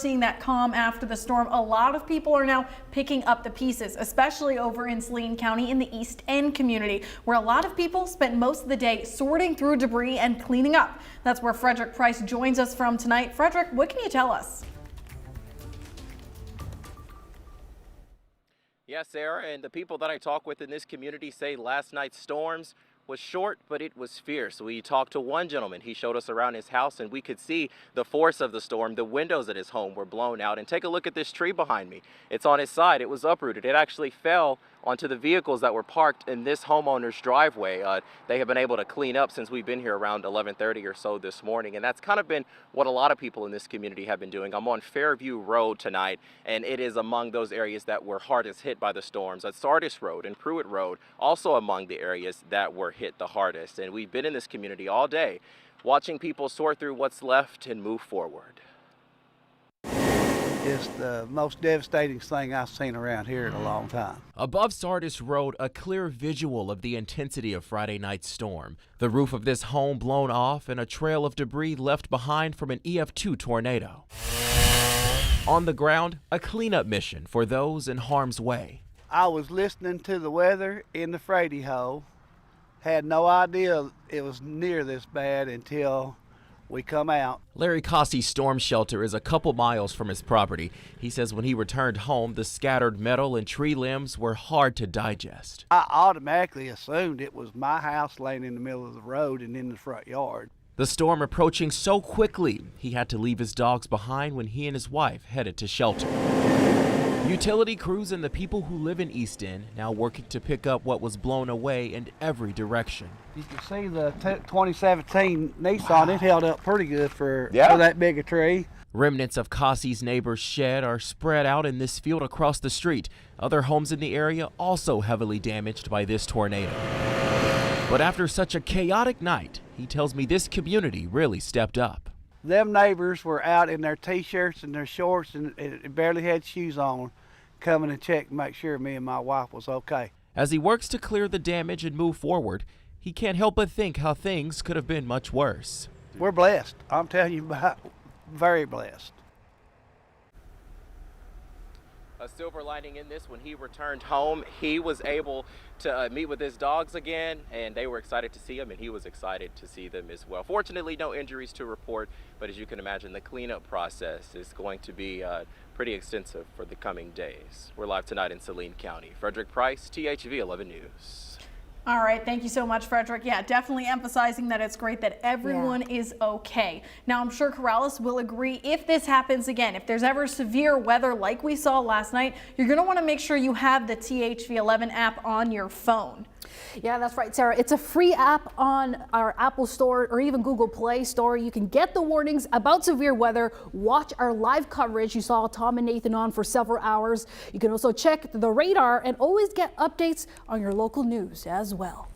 Seeing that calm after the storm, a lot of people are now picking up the pieces, especially over in Saline County in the East End community, where a lot of people spent most of the day sorting through debris and cleaning up. That's where Frederick Price joins us from tonight. Frederick, what can you tell us? Yes, Sarah, and the people that I talk with in this community say last night's storms was short, but it was fierce. We talked to one gentleman. He showed us around his house and we could see the force of the storm. The windows at his home were blown out. And take a look at this tree behind me. It's on his side. It was uprooted. It actually fell onto the vehicles that were parked in this homeowner's driveway. They have been able to clean up since we've been here around 11:30 or so this morning. And that's kind of been what a lot of people in this community have been doing. I'm on Fairview Road tonight, and it is among those areas that were hardest hit by the storms. At Sardis Road and Pruitt Road, also among the areas that were hit the hardest. And we've been in this community all day, watching people sort through what's left and move forward. It's the most devastating thing I've seen around here in a long time. Above Sardis Road, a clear visual of the intensity of Friday night's storm. The roof of this home blown off and a trail of debris left behind from an EF2 tornado. On the ground, a cleanup mission for those in harm's way. I was listening to the weather in the Frady hole. Had no idea it was near this bad until we come out. Larry Cossey's storm shelter is a couple miles from his property. He says when he returned home, the scattered metal and tree limbs were hard to digest. I automatically assumed it was my house laying in the middle of the road and in the front yard. The storm approaching so quickly, he had to leave his dogs behind when he and his wife headed to shelter. Utility crews and the people who live in East End now working to pick up what was blown away in every direction. You can see the 2017 Nissan, it held up pretty good for that big a tree. Remnants of Cossey's neighbor's shed are spread out in this field across the street. Other homes in the area also heavily damaged by this tornado. But after such a chaotic night, he tells me this community really stepped up. Them neighbors were out in their t-shirts and their shorts and barely had shoes on, coming to check and make sure me and my wife was okay. As he works to clear the damage and move forward, he can't help but think how things could have been much worse. We're blessed. I'm telling you, very blessed. A silver lining in this, when he returned home, he was able to meet with his dogs again, and they were excited to see him, and he was excited to see them as well. Fortunately, no injuries to report, but as you can imagine, the cleanup process is going to be pretty extensive for the coming days. We're live tonight in Saline County. Frederick Price, THV 11 News. All right, thank you so much, Frederick. Yeah, definitely emphasizing that it's great that everyone is okay. Now, I'm sure Corrales will agree if this happens again, if there's ever severe weather like we saw last night, you're going to want to make sure you have the THV 11 app on your phone. Yeah, that's right, Sarah. It's a free app on our Apple Store or even Google Play Store. You can get the warnings about severe weather, watch our live coverage. You saw Tom and Nathan on for several hours. You can also check the radar and always get updates on your local news as well.